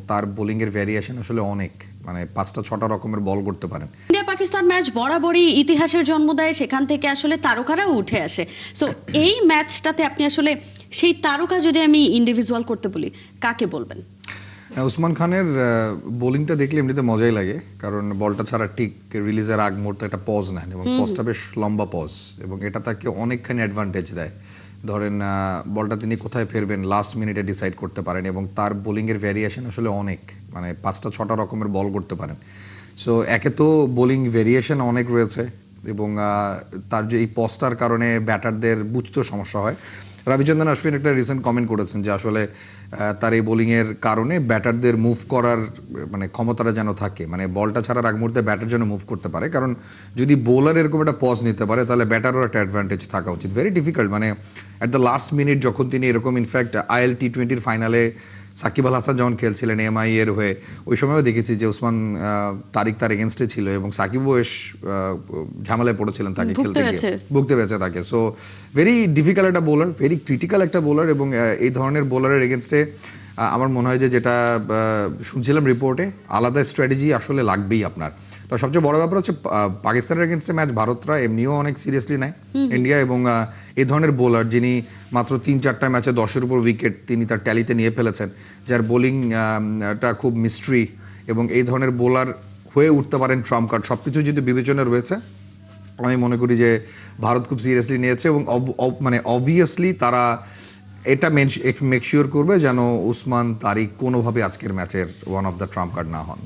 তার বোলিংয়ের ভ্যারিয়েশন আসলে অনেক, মানে 5-6টা রকমের বল করতে পারেন। ইন্ডিয়া পাকিস্তান ম্যাচ বরাবরই ইতিহাসের জন্ম দেয়, সেখান থেকে আসলে তারকারাও উঠে আসে। সো এই ম্যাচটাতে আপনি আসলে সেই তারকা যদি আমি ইন্ডিভিজুয়াল করতে বলি, কাকে বলবেন? উসমান খানের বোলিংটা দেখলে এমনিতে মজাই লাগে, কারণ বলটা ছাড়া ঠিক রিলিজের আগ মুহূর্তে একটা পজ নেন এবং পজটা বেশ লম্বা পজ, এবং এটা তাকে অনেকখানি অ্যাডভান্টেজ দেয়। ধরেন বলটা তিনি কোথায় ফেরবেন লাস্ট মিনিটে ডিসাইড করতে পারেন, এবং তার বোলিংয়ের ভ্যারিয়েশন আসলে অনেক, মানে 5-6টা রকমের বল করতে পারেন। সো একে তো বোলিং ভেরিয়েশন অনেক রয়েছে, এবং তার যে এই পজটার কারণে ব্যাটারদের বুঝতেও সমস্যা হয়। রবিচন্দ্রন অশ্বিন একটা রিসেন্ট কমেন্ট করেছেন যে আসলে তার এই বোলিংয়ের কারণে ব্যাটারদের মুভ করার মানে ক্ষমতাটা যেন থাকে, মানে বলটা ছাড়ার আগ মুহূর্তে ব্যাটার যেন মুভ করতে পারে, কারণ যদি বোলার এরকম একটা পজ নিতে পারে তাহলে ব্যাটারও একটা অ্যাডভান্টেজ থাকা উচিত। ভেরি ডিফিকাল্ট, মানে অ্যাট দ্য লাস্ট মিনিট যখন তিনি এরকম, ইনফ্যাক্ট আইএল টি20 ফাইনালে সাকিব আল হাসান যখন খেলছিলেন এমআই এর হয়ে, ওই সময়ও দেখেছি যে উসমান তারিক তার এগেনস্টে ছিল এবং সাকিবও বেশ ঝামেলায় পড়েছিলেন তাকে খেলতে গিয়ে, ভুগতে পেরেছে তাকে। সো ভেরি ডিফিকাল্ট একটা বোলার, ভেরি ক্রিটিক্যাল একটা বোলার, এবং এই ধরনের বোলারের এগেনস্টে আমার মনে হয় যে যেটা শুনছিলাম রিপোর্টে, আলাদা স্ট্র্যাটেজি আসলে লাগবেই আপনার। তো সবচেয়ে বড় ব্যাপার হচ্ছে পাকিস্তানের এগেনস্টে ম্যাচ ভারতরা এমনিও অনেক সিরিয়াসলি নেয় ইন্ডিয়া, এবং এই ধরনের বোলার যিনি মাত্র 3-4টা ম্যাচে 10-এর উপর উইকেট তিনি তার ট্যালিতে নিয়ে ফেলেছেন, যার বোলিংটা খুব মিস্ট্রি, এবং এই ধরনের বোলার হয়ে উঠতে পারেন ট্রাম্প কার্ড, সব কিছু যদি বিবেচনা রয়েছে, আমি মনে করি যে ভারত খুব সিরিয়াসলি নিয়েছে, এবং মানে অবভিয়াসলি তারা এটা মেক শিওর করবে যেন উসমান তারিক কোনোভাবে আজকের ম্যাচের one of the Trump card না হন।